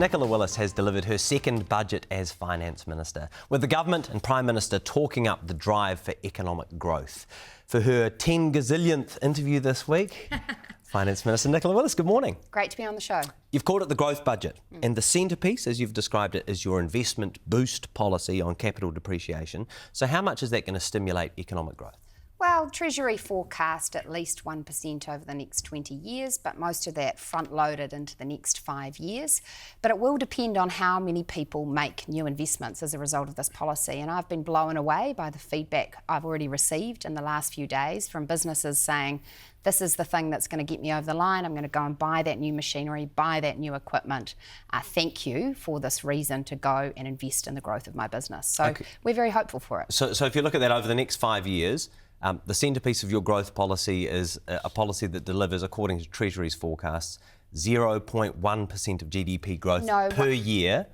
Nicola Willis has delivered her second budget as Finance Minister, with the government and Prime Minister talking up the drive for economic growth. For her 10 gazillionth interview this week, Finance Minister Nicola Willis, good morning. Great to be on the show. You've called it the growth budget, and the centrepiece, as you've described it, is your investment boost policy on capital depreciation. So how much is that going to stimulate economic growth? Well, Treasury forecast at least 1% over the next 20 years, but most of that front-loaded into the next 5 years. But it will depend on how many people make new investments as a result of this policy. And I've been blown away by the feedback I've already received in the last few days from businesses saying, this is the thing that's going to get me over the line. I'm going to go and buy that new machinery, buy that new equipment. Thank you for this reason to go and invest in the growth of my business. So we're very hopeful for it. So if you look at that over the next 5 years, the centrepiece of your growth policy is a policy that delivers, according to Treasury's forecasts, 0.1% of GDP growth per year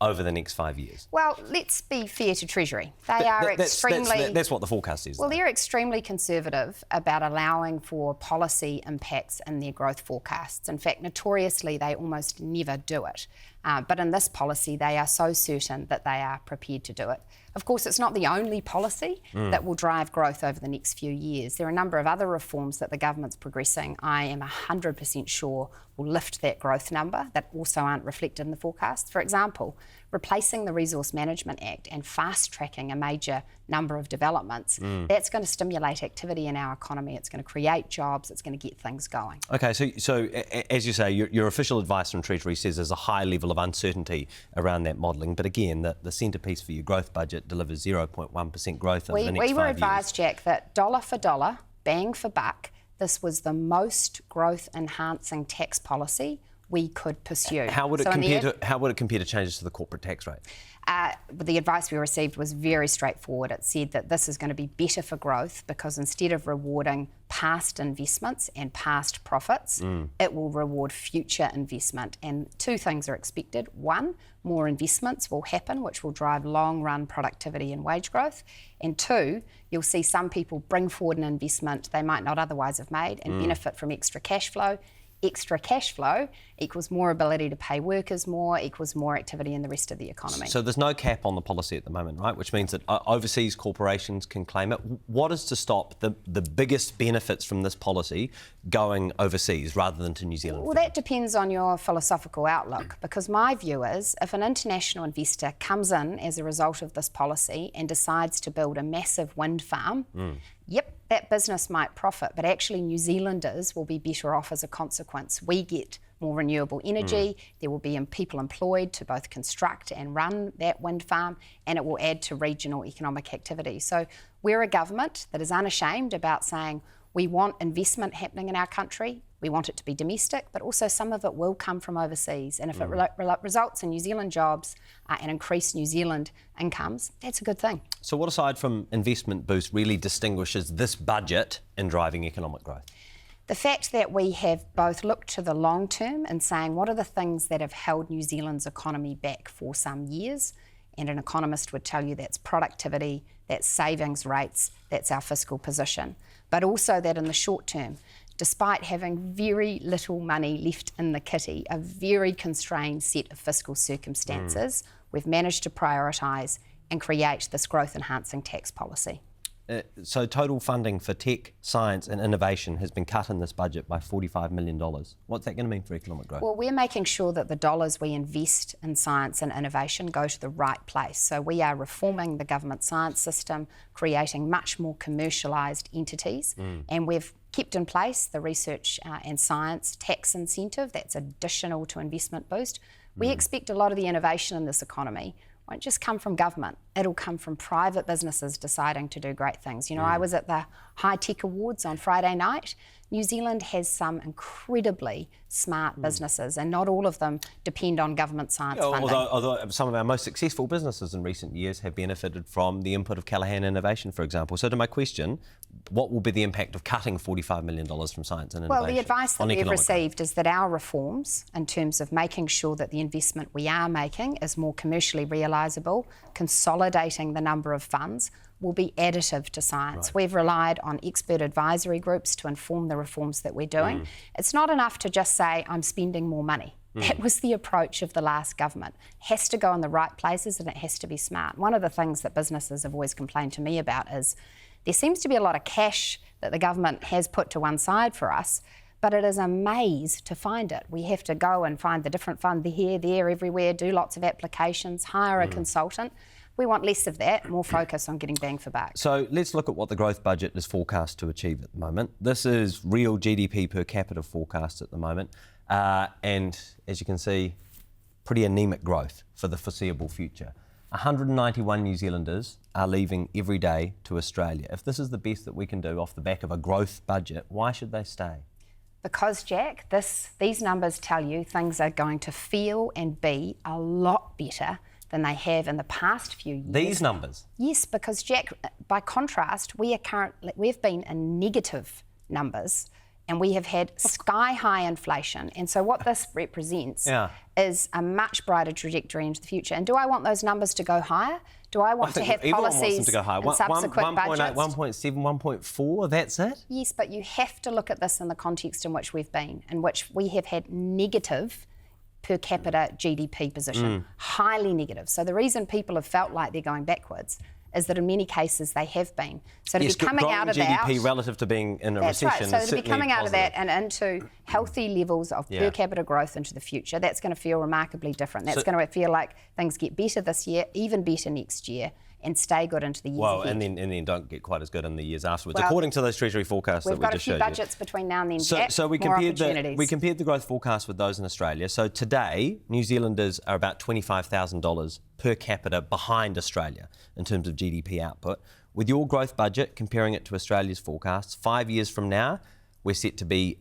over the next 5 years. Well, let's be fair to Treasury. They are extremely... That's what the forecast is. Well, they're extremely conservative about allowing for policy impacts in their growth forecasts. In fact, notoriously, they almost never do it. But in this policy, they are so certain that they are prepared to do it. Of course, it's not the only policy that will drive growth over the next few years. There are a number of other reforms that the government's progressing, I am 100% sure, will lift that growth number that also aren't reflected in the forecast. For example, replacing the Resource Management Act and fast-tracking a major number of developments, that's going to stimulate activity in our economy. It's going to create jobs. It's going to get things going. OK, so as you say, your official advice from Treasury says there's a high level of uncertainty around that modelling. But again, the centrepiece for your growth budget delivers 0.1% growth over the next 5 years. We were advised, Jack, that dollar for dollar, bang for buck, this was the most growth-enhancing tax policy we could pursue. How would it compare to changes to the corporate tax rate? The advice we received was very straightforward. It said that this is going to be better for growth because instead of rewarding past investments and past profits, it will reward future investment. And two things are expected. One, more investments will happen, which will drive long-run productivity and wage growth. And two, you'll see some people bring forward an investment they might not otherwise have made and benefit from extra cash flow. Extra cash flow equals more ability to pay workers more, equals more activity in the rest of the economy. So there's no cap on the policy at the moment, right? Which means that overseas corporations can claim it. What is to stop the biggest benefits from this policy going overseas rather than to New Zealand? Well, that depends on your philosophical outlook, because my view is if an international investor comes in as a result of this policy and decides to build a massive wind farm, yep, that business might profit, but actually New Zealanders will be better off as a consequence. We get more renewable energy, there will be people employed to both construct and run that wind farm, and it will add to regional economic activity. So we're a government that is unashamed about saying we want investment happening in our country, we want it to be domestic, but also some of it will come from overseas. And if it results in New Zealand jobs and increased New Zealand incomes, that's a good thing. So what, aside from investment boost, really distinguishes this budget in driving economic growth? The fact that we have both looked to the long term and saying what are the things that have held New Zealand's economy back for some years, and an economist would tell you that's productivity, that's savings rates, that's our fiscal position. But also that in the short term, despite having very little money left in the kitty, a very constrained set of fiscal circumstances, we've managed to prioritise and create this growth-enhancing tax policy. So total funding for tech, science and innovation has been cut in this budget by $45 million. What's that going to mean for economic growth? Well, we're making sure that the dollars we invest in science and innovation go to the right place. So we are reforming the government science system, creating much more commercialised entities, and we've kept in place the research and science tax incentive that's additional to investment boost. We expect a lot of the innovation in this economy won't just come from government, it'll come from private businesses deciding to do great things. You know, I was at the High Tech Awards on Friday night. New Zealand has some incredibly smart businesses, and not all of them depend on government science funding. Although some of our most successful businesses in recent years have benefited from the input of Callaghan Innovation, for example. So to my question, what will be the impact of cutting $45 million from science and innovation? Well, the advice that we've received is that our reforms, in terms of making sure that the investment we are making is more commercially realisable, consolidating the number of funds, will be additive to science. Right. We've relied on expert advisory groups to inform the reforms that we're doing. It's not enough to just say, I'm spending more money. That was the approach of the last government. It has to go in the right places and it has to be smart. One of the things that businesses have always complained to me about is there seems to be a lot of cash that the government has put to one side for us, but it is a maze to find it. We have to go and find the different fund here, there, everywhere, do lots of applications, hire a consultant. We want less of that, more focus on getting bang for buck. So let's look at what the growth budget is forecast to achieve at the moment. This is real GDP per capita forecast at the moment. And as you can see, pretty anemic growth for the foreseeable future. 191 New Zealanders are leaving every day to Australia. If this is the best that we can do off the back of a growth budget, why should they stay? Because, Jack, these numbers tell you things are going to feel and be a lot better than they have in the past few years. These numbers? Yes, because, Jack, by contrast, we've been in negative numbers and we have had sky-high inflation. And so what this represents is a much brighter trajectory into the future. And do I want those numbers to go higher? Do I want to have policies to go higher. in subsequent 1.8, budgets? 1.7, 1.4, that's it? Yes, but you have to look at this in the context in which we've been, in which we have had negative per capita GDP position, highly negative. So the reason people have felt like they're going backwards is that in many cases they have been. So to be coming out of that... GDP relative to being in a that's recession right. So is to be coming out positive. of that and into healthy levels of per capita growth into the future, that's going to feel remarkably different. That's going to feel like things get better this year, even better next year, and stay good into the years ahead. And then don't get quite as good in the years afterwards, according to those Treasury forecasts that we just showed you. We've got a few budgets between now and then, Jack. So we more compared opportunities. the growth forecast with those in Australia. So today, New Zealanders are about $25,000 per capita behind Australia in terms of GDP output. With your growth budget, comparing it to Australia's forecasts, 5 years from now, we're set to be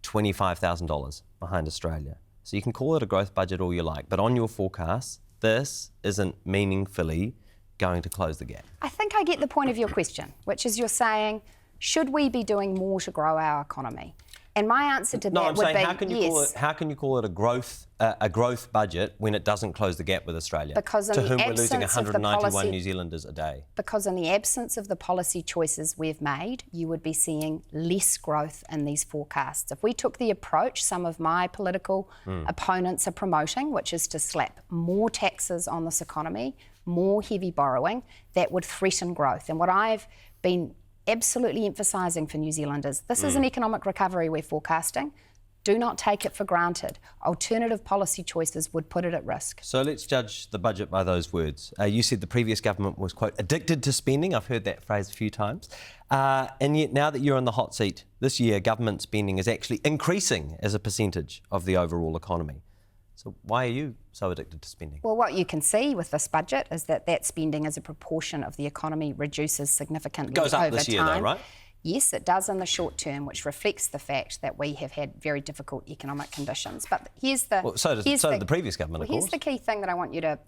$25,000 behind Australia. So you can call it a growth budget all you like, but on your forecasts, this isn't meaningfully going to close the gap. I think I get the point of your question, which is you're saying, should we be doing more to grow our economy? And my answer to that would be yes. How can you call it a growth budget when it doesn't close the gap with Australia? Because in to the whom we're losing absence of 191 New Zealanders a day. Because in the absence of the policy choices we've made, you would be seeing less growth in these forecasts. If we took the approach some of my political opponents are promoting, which is to slap more taxes on this economy, more heavy borrowing, that would threaten growth. And what I've been absolutely emphasising for New Zealanders, this is an economic recovery we're forecasting. Do not take it for granted. Alternative policy choices would put it at risk. So let's judge the budget by those words. You said the previous government was, quote, addicted to spending. I've heard that phrase a few times. And yet now that you're in the hot seat, this year government spending is actually increasing as a percentage of the overall economy. So why are you so addicted to spending? Well, what you can see with this budget is that spending as a proportion of the economy reduces significantly over time. It goes up this year though, right? Yes, it does in the short term, which reflects the fact that we have had very difficult economic conditions. But here's the... Well, so did the previous government, of course. Here's the key thing that I want you to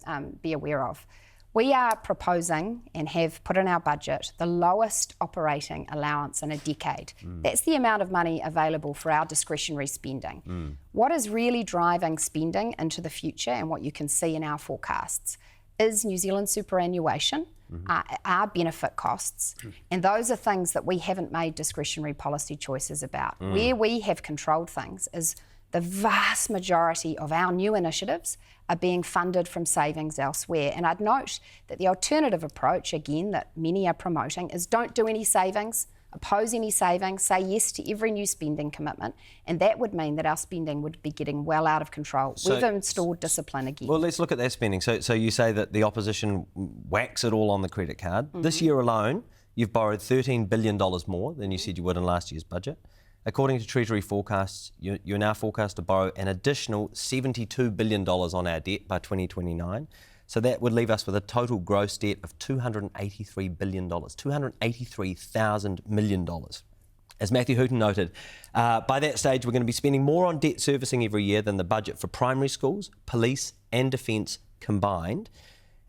be aware of. We are proposing and have put in our budget the lowest operating allowance in a decade. That's the amount of money available for our discretionary spending. What is really driving spending into the future and what you can see in our forecasts is New Zealand superannuation, our benefit costs, and those are things that we haven't made discretionary policy choices about. Where we have controlled things is the vast majority of our new initiatives are being funded from savings elsewhere. And I'd note that the alternative approach, again, that many are promoting is don't do any savings, oppose any savings, say yes to every new spending commitment, and that would mean that our spending would be getting well out of control. We've installed discipline again. Well, let's look at that spending. So you say that the opposition whacks it all on the credit card. This year alone, you've borrowed $13 billion more than you said you would in last year's budget. According to Treasury forecasts, you're now forecast to borrow an additional $72 billion on our debt by 2029. So that would leave us with a total gross debt of $283 billion, $283,000 million. As Matthew Hooton noted, by that stage, we're going to be spending more on debt servicing every year than the budget for primary schools, police and defence combined.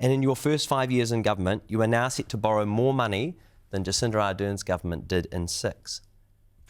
And in your first 5 years in government, you are now set to borrow more money than Jacinda Ardern's government did in 6.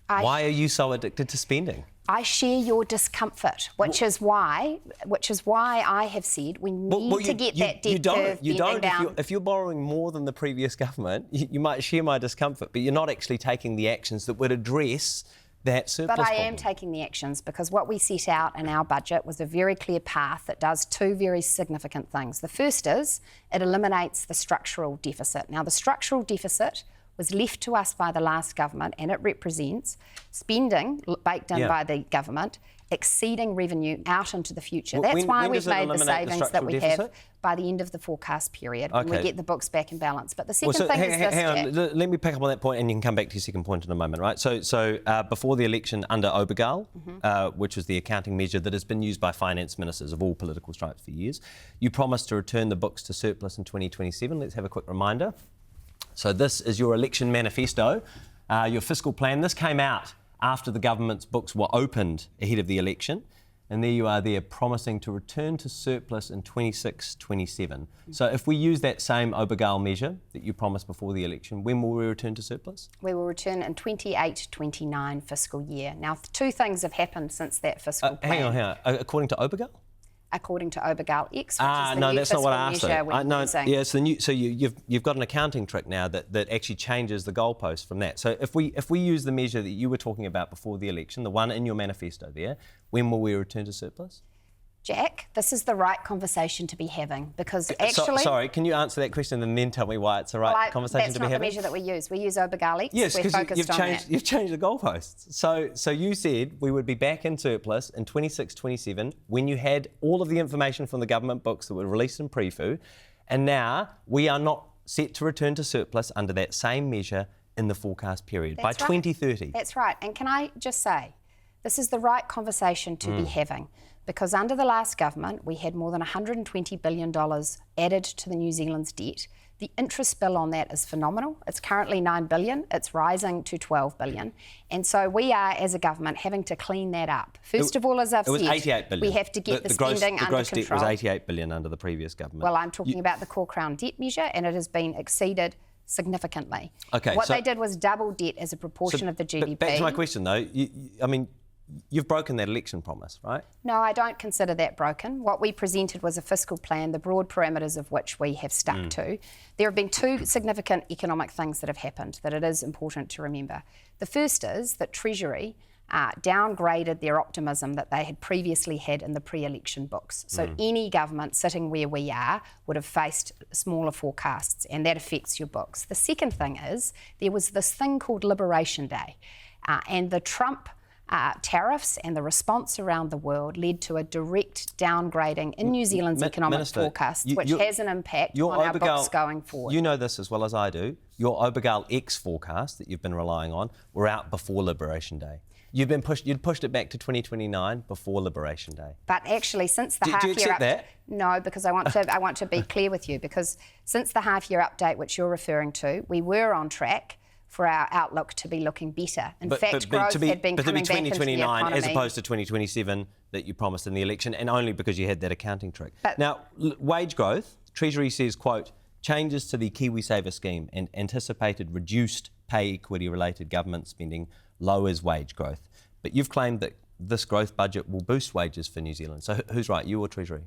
Why are you so addicted to spending? I share your discomfort, which is why I have said we need to get that debt curve bending down. If you're borrowing more than the previous government, you might share my discomfort, but you're not actually taking the actions that would address that surplus But I problem. am taking the actions because what we set out in our budget was a very clear path that does two very significant things. The first is it eliminates the structural deficit. Now, the structural deficit was left to us by the last government, and it represents spending baked in by the government exceeding revenue out into the future. That's why we've made the savings that we have by the end of the forecast period when we get the books back in balance. But the second thing is this, hang on. Let me pick up on that point and you can come back to your second point in a moment, right? So before the election under SuperGold, which was the accounting measure that has been used by finance ministers of all political stripes for years, you promised to return the books to surplus in 2027. Let's have a quick reminder. So this is your election manifesto, your fiscal plan. This came out after the government's books were opened ahead of the election. And there you are there promising to return to surplus in 26-27. So if we use that same SuperGold measure that you promised before the election, when will we return to surplus? We will return in 28-29 fiscal year. Now, two things have happened since that fiscal plan. Hang on. According to SuperGold? According to SuperGold X, which is the no, new that's not what I fiscal asked. measure we're using. Yeah, so you've got an accounting trick now that actually changes the goalpost from that. So if we use the measure that you were talking about before the election, the one in your manifesto there, when will we return to surplus? Jack, this is the right conversation to be having because actually... Sorry, can you answer that question and then tell me why it's the right conversation to be having? That's not the measure that we use. We use SuperGold X. Yes, because you've changed the goalposts. So you said we would be back in surplus in 26-27 when you had all of the information from the government books that were released in pre-fu, and now we are not set to return to surplus under that same measure in the forecast period by 2030. That's right. And can I just say, this is the right conversation to be having. Because under the last government, we had more than $120 billion added to the New Zealand's debt. The interest bill on that is phenomenal. It's currently $9 billion. It's rising to $12 billion. And so we are, as a government, having to clean that up. First of all, as I've said, $88 billion. we have to get the spending under control. The gross debt was $88 billion under the previous government. Well, I'm talking about the core crown debt measure, and it has been exceeded significantly. Okay, what they did was double debt as a proportion of the GDP. Back to my question, though. You've broken that election promise, right? No, I don't consider that broken. What we presented was a fiscal plan, the broad parameters of which we have stuck to. There have been two significant economic things that have happened that it is important to remember. The first is that Treasury downgraded their optimism that they had previously had in the pre-election books. So any government sitting where we are would have faced smaller forecasts, and that affects your books. The second thing is there was this thing called Liberation Day, and the Trump tariffs and the response around the world led to a direct downgrading in New Zealand's economic forecasts, which has an impact on our books going forward. You know this as well as I do. Your SuperGold X forecast that you've been relying on were out before Liberation Day. You'd pushed it back to 2029 before Liberation Day. But actually, since the half-year... Do you accept that? No, because I want to be clear with you, because since the half-year update, which you're referring to, we were on track for our outlook to be looking better. In fact, growth had been coming back into the economy. As opposed to 2027 that you promised in the election, and only because you had that accounting trick. Now, wage growth, Treasury says, quote, changes to the KiwiSaver scheme and anticipated reduced pay equity-related government spending lowers wage growth. But you've claimed that this growth budget will boost wages for New Zealand. So who's right, you or Treasury?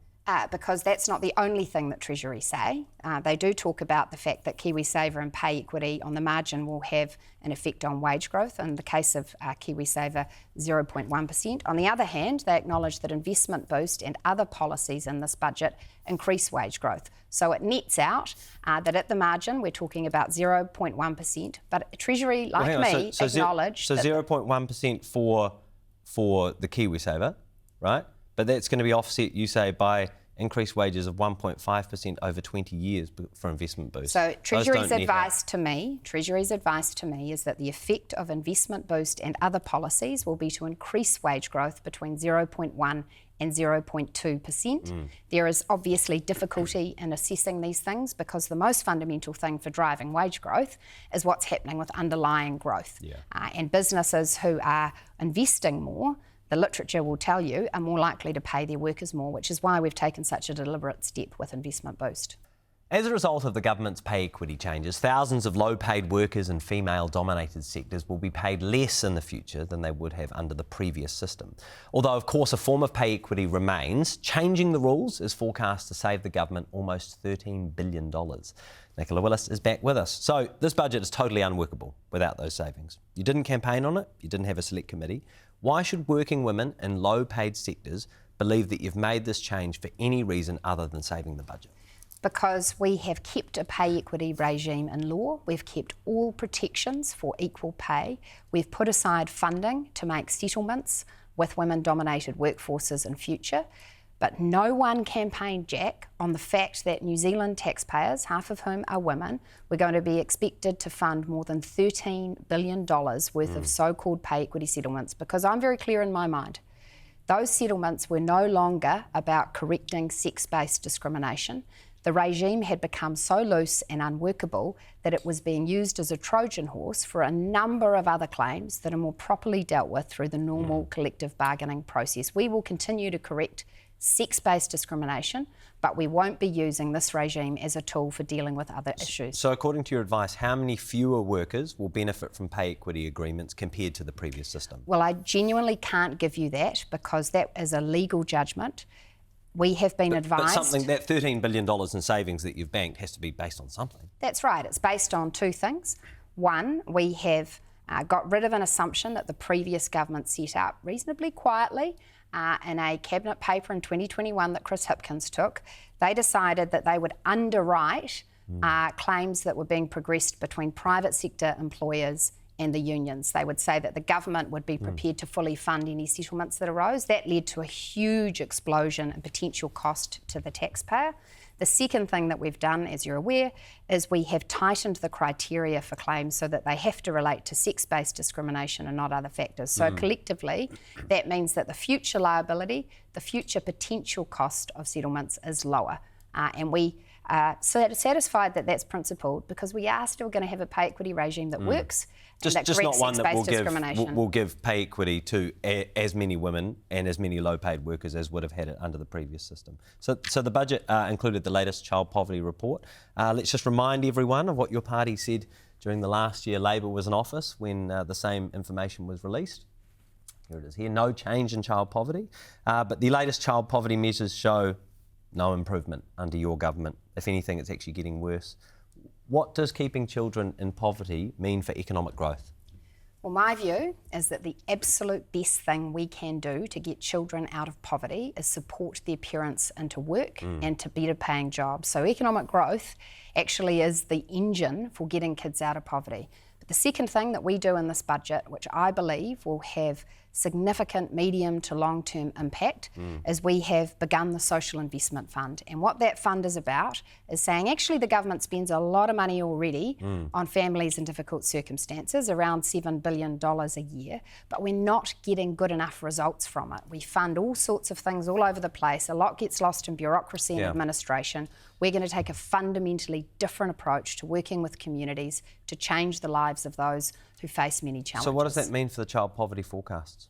Because that's not the only thing that Treasury say. They do talk about the fact that KiwiSaver and pay equity on the margin will have an effect on wage growth. In the case of KiwiSaver, 0.1%. On the other hand, they acknowledge that investment boost and other policies in this budget increase wage growth. So it nets out that at the margin we're talking about 0.1%. But Treasury, like acknowledge... So 0.1% for the KiwiSaver, right? But that's going to be offset, you say, by increased wages of 1.5% over 20 years for investment boost. So Treasury's advice to me is that the effect of investment boost and other policies will be to increase wage growth between 0.1 and 0.2%. There is obviously difficulty in assessing these things because the most fundamental thing for driving wage growth is what's happening with underlying growth. And businesses who are investing more, the literature will tell you, are more likely to pay their workers more, which is why we've taken such a deliberate step with investment boost. As a result of the government's pay equity changes, thousands of low-paid workers in female-dominated sectors will be paid less in the future than they would have under the previous system. Although, of course, a form of pay equity remains, changing the rules is forecast to save the government almost $13 billion. Nicola Willis is back with us. So, this budget is totally unworkable without those savings. You didn't campaign on it, you didn't have a select committee. Why should working women in low-paid sectors believe that you've made this change for any reason other than saving the budget? Because we have kept a pay equity regime in law, we've kept all protections for equal pay, we've put aside funding to make settlements with women-dominated workforces in future, but no one campaigned, Jack, on the fact that New Zealand taxpayers, half of whom are women, were going to be expected to fund more than $13 billion worth of so-called pay equity settlements, because I'm very clear in my mind. Those settlements were no longer about correcting sex-based discrimination. The regime had become so loose and unworkable that it was being used as a Trojan horse for a number of other claims that are more properly dealt with through the normal collective bargaining process. We will continue to correct sex-based discrimination, but we won't be using this regime as a tool for dealing with other issues. So according to your advice, how many fewer workers will benefit from pay equity agreements compared to the previous system? Well, I genuinely can't give you that because that is a legal judgment. We have been advised... But something, that $13 billion in savings that you've banked has to be based on something. That's right. It's based on two things. One, we have got rid of an assumption that the previous government set up reasonably quietly in a cabinet paper in 2021 that Chris Hipkins took. They decided that they would underwrite claims that were being progressed between private sector employers and the unions. They would say that the government would be prepared to fully fund any settlements that arose. That led to a huge explosion in potential cost to the taxpayer. The second thing that we've done, as you're aware, is we have tightened the criteria for claims so that they have to relate to sex-based discrimination and not other factors. So collectively, that means that the future liability, the future potential cost of settlements is lower. And we are satisfied that that's principled because we are still going to have a pay equity regime that works. Just not one that will give pay equity to as many women and as many low-paid workers as would have had it under the previous system. So the budget included the latest child poverty report. Let's just remind everyone of what your party said during the last year Labor was in office when the same information was released. Here it is here, no change in child poverty. But the latest child poverty measures show no improvement under your government. If anything, it's actually getting worse. What does keeping children in poverty mean for economic growth? Well, my view is that the absolute best thing we can do to get children out of poverty is support their parents into work and to better paying jobs. So economic growth actually is the engine for getting kids out of poverty. But the second thing that we do in this budget, which I believe will have significant medium to long-term impact, is we have begun the Social Investment Fund. And what that fund is about is saying actually the government spends a lot of money already on families in difficult circumstances, around $7 billion a year, but we're not getting good enough results from it. We fund all sorts of things all over the place. A lot gets lost in bureaucracy and administration. We're going to take a fundamentally different approach to working with communities to change the lives of those who face many challenges. So what does that mean for the child poverty forecasts?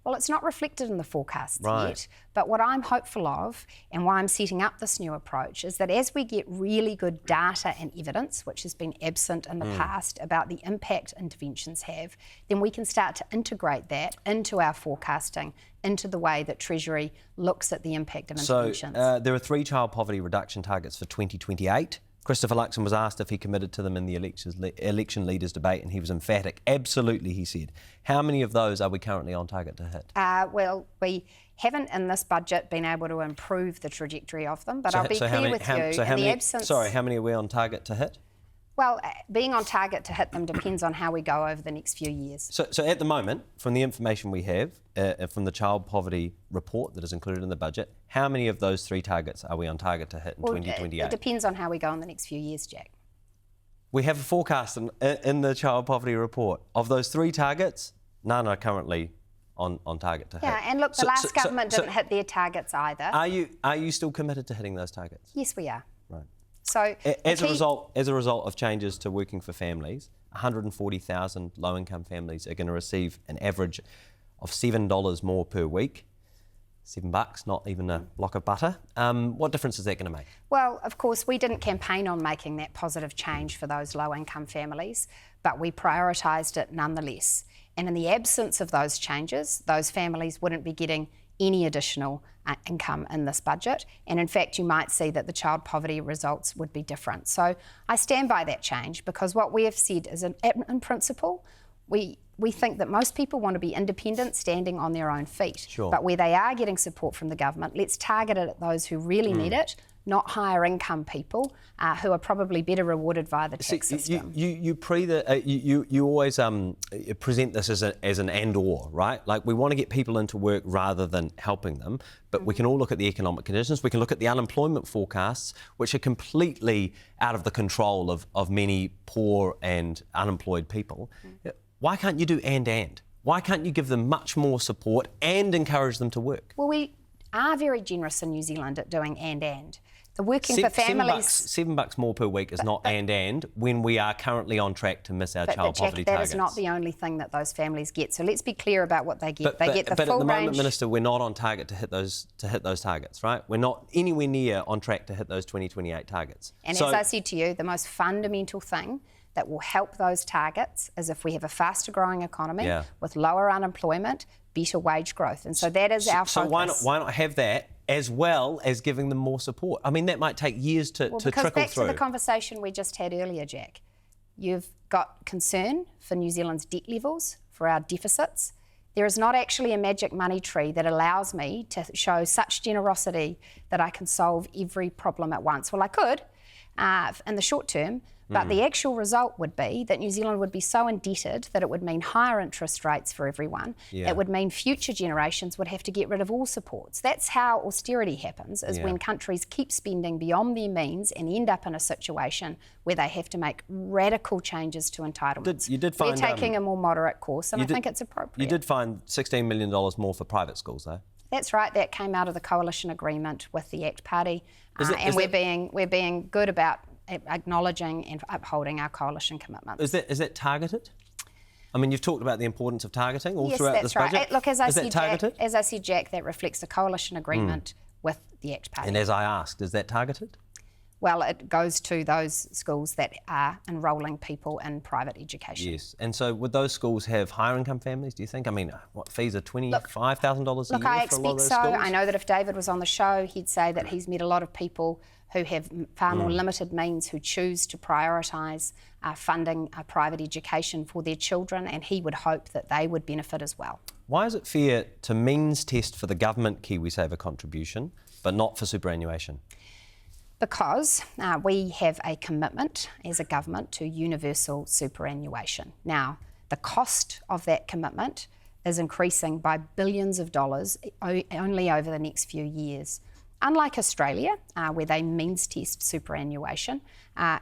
Well, it's not reflected in the forecasts yet, but what I'm hopeful of and why I'm setting up this new approach is that as we get really good data and evidence, which has been absent in the past, about the impact interventions have, then we can start to integrate that into our forecasting, into the way that Treasury looks at the impact of interventions. So there are 3 child poverty reduction targets for 2028. Christopher Luxon was asked if he committed to them in the election leaders debate, and he was emphatic. Absolutely, he said. How many of those are we currently on target to hit? Well, we haven't in this budget been able to improve the trajectory of them, but I'll be clear with you, in the absence... Sorry, how many are we on target to hit? Well, being on target to hit them depends on how we go over the next few years. So at the moment, from the information we have, from the child poverty report that is included in the budget, how many of those 3 targets are we on target to hit in 2028? It depends on how we go in the next few years, Jack. We have a forecast in the child poverty report. Of those 3 targets, none are currently on target to hit. Yeah, and look, the last government didn't hit their targets either. Are you still committed to hitting those targets? Yes, we are. Right. So as a result of changes to working for families, 140,000 low-income families are going to receive an average of $7 more per week. $7, not even a block of butter. What difference is that going to make? Well, of course, we didn't campaign on making that positive change for those low-income families, but we prioritised it nonetheless. And in the absence of those changes, those families wouldn't be getting any additional income in this budget. And in fact, you might see that the child poverty results would be different. So I stand by that change, because what we have said is, in principle, we think that most people want to be independent, standing on their own feet. Sure. But where they are getting support from the government, let's target it at those who really need it, not higher income people who are probably better rewarded via the tax system. You always present this as an and/or, right? Like, we want to get people into work rather than helping them, but we can all look at the economic conditions. We can look at the unemployment forecasts, which are completely out of the control of many poor and unemployed people. Why can't you do and? Why can't you give them much more support and encourage them to work? Well, we are very generous in New Zealand at doing and. The working for families... $7 more per week is not and when we are currently on track to miss our child poverty targets. That is not the only thing that those families get. So let's be clear about what they get. They get the full range. But at the moment, Minister, we're not on target to hit those targets, right? We're not anywhere near on track to hit those 2028 targets. And as I said to you, the most fundamental thing that will help those targets is if we have a faster growing economy with lower unemployment, better wage growth. And so that is our focus. So why not have that as well as giving them more support? I mean, that might take years to trickle through. Because back to the conversation we just had earlier, Jack, you've got concern for New Zealand's debt levels, for our deficits. There is not actually a magic money tree that allows me to show such generosity that I can solve every problem at once. Well, I could in the short term, but the actual result would be that New Zealand would be so indebted that it would mean higher interest rates for everyone. It would mean future generations would have to get rid of all supports. That's how austerity happens, is when countries keep spending beyond their means and end up in a situation where they have to make radical changes to entitlements. We're taking a more moderate course, and I think it's appropriate. You did find $16 million more for private schools, though. That's right. That came out of the coalition agreement with the ACT Party, and we're being good about acknowledging and upholding our coalition commitments. Is that targeted? I mean, you've talked about the importance of targeting all throughout this budget. Yes, that's right. Look, as I said, Jack, that reflects the coalition agreement with the ACT Party. And as I asked, is that targeted? Well, it goes to those schools that are enrolling people in private education. Yes, and so would those schools have higher income families, do you think? I mean, what, fees are $25,000 a year for a lot of those schools? Look, I expect so. I know that if David was on the show, he'd say that he's met a lot of people who have far more limited means, who choose to prioritise funding private education for their children, and he would hope that they would benefit as well. Why is it fair to means test for the government KiwiSaver contribution, but not for superannuation? Because we have a commitment as a government to universal superannuation. Now, the cost of that commitment is increasing by billions of dollars only over the next few years. Unlike Australia, where they means test superannuation,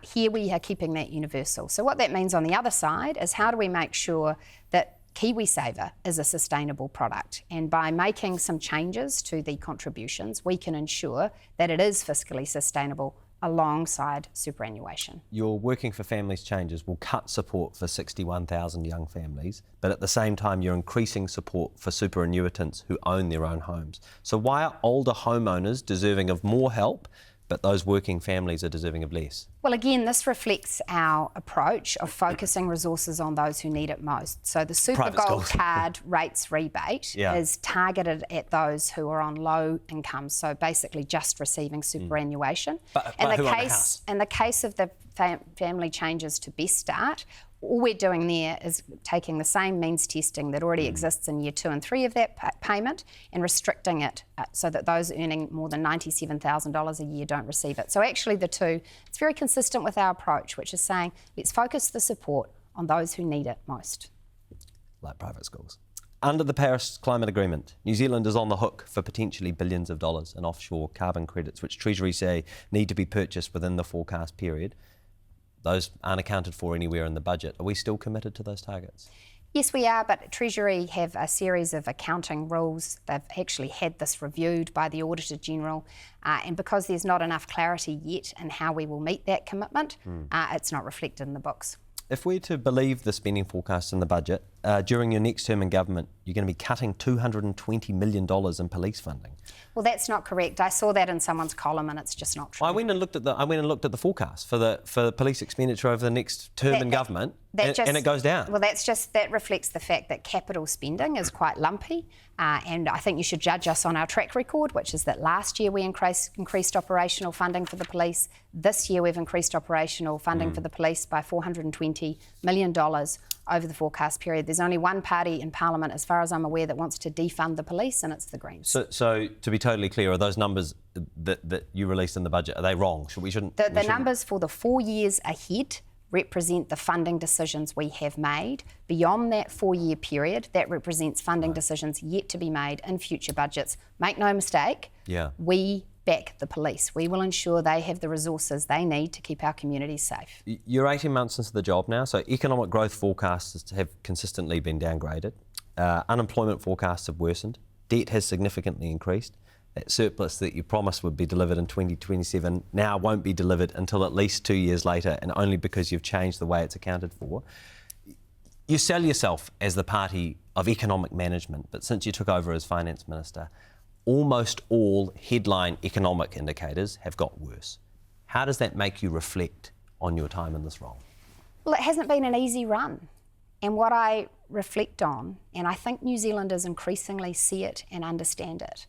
here we are keeping that universal. So what that means on the other side is, how do we make sure that KiwiSaver is a sustainable product? And by making some changes to the contributions, we can ensure that it is fiscally sustainable alongside superannuation. Your Working for Families changes will cut support for 61,000 young families, but at the same time you're increasing support for superannuitants who own their own homes. So why are older homeowners deserving of more help, but those working families are deserving of less? Well, again, this reflects our approach of focusing resources on those who need it most. So the SuperGold card rates rebate is targeted at those who are on low income, so basically just receiving superannuation. But in the case of the family changes to Best Start, all we're doing there is taking the same means testing that already exists in year 2 and 3 of that payment and restricting it so that those earning more than $97,000 a year don't receive it. So actually the two, it's very consistent with our approach, which is saying let's focus the support on those who need it most. Like private schools. Under the Paris Climate Agreement, New Zealand is on the hook for potentially billions of dollars in offshore carbon credits, which Treasury say need to be purchased within the forecast period. Those aren't accounted for anywhere in the budget. Are we still committed to those targets? Yes, we are, but Treasury have a series of accounting rules. They've actually had this reviewed by the Auditor General, and because there's not enough clarity yet in how we will meet that commitment, it's not reflected in the books. If we're to believe the spending forecast in the budget, during your next term in government, you're going to be cutting $220 million in police funding. Well, that's not correct. I saw that in someone's column, and it's just not true. I went and looked at the forecast for the police expenditure over the next term in government, and it goes down. Well, that reflects the fact that capital spending is quite lumpy, and I think you should judge us on our track record, which is that last year we increased operational funding for the police. This year we've increased operational funding for the police by $420 million over the forecast period. There's only one party in Parliament, as far as I'm aware, that wants to defund the police, and it's the Greens. So to be totally clear, are those numbers that you released in the budget, are they wrong? The numbers for the 4 years ahead represent the funding decisions we have made. Beyond that 4-year period, that represents funding decisions yet to be made in future budgets. Make no mistake, we back the police. We will ensure they have the resources they need to keep our communities safe. You're 18 months into the job now, so economic growth forecasts have consistently been downgraded. Unemployment forecasts have worsened. Debt has significantly increased. That surplus that you promised would be delivered in 2027 now won't be delivered until at least 2 years later, and only because you've changed the way it's accounted for. You sell yourself as the party of economic management, but since you took over as Finance Minister, almost all headline economic indicators have got worse. How does that make you reflect on your time in this role? Well, it hasn't been an easy run. And what I reflect on, and I think New Zealanders increasingly see it and understand it,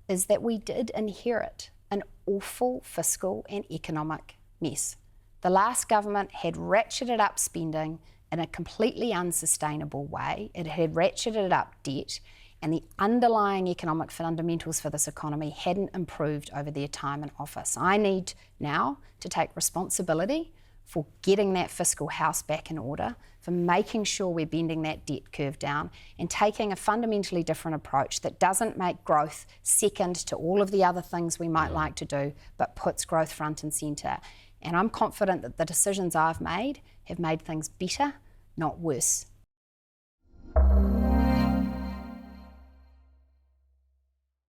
is that we did inherit an awful fiscal and economic mess. The last government had ratcheted up spending in a completely unsustainable way. It had ratcheted up debt, and the underlying economic fundamentals for this economy hadn't improved over their time in office. I need now to take responsibility for getting that fiscal house back in order, for making sure we're bending that debt curve down and taking a fundamentally different approach that doesn't make growth second to all of the other things we might like to do, but puts growth front and centre. And I'm confident that the decisions I've made have made things better, not worse,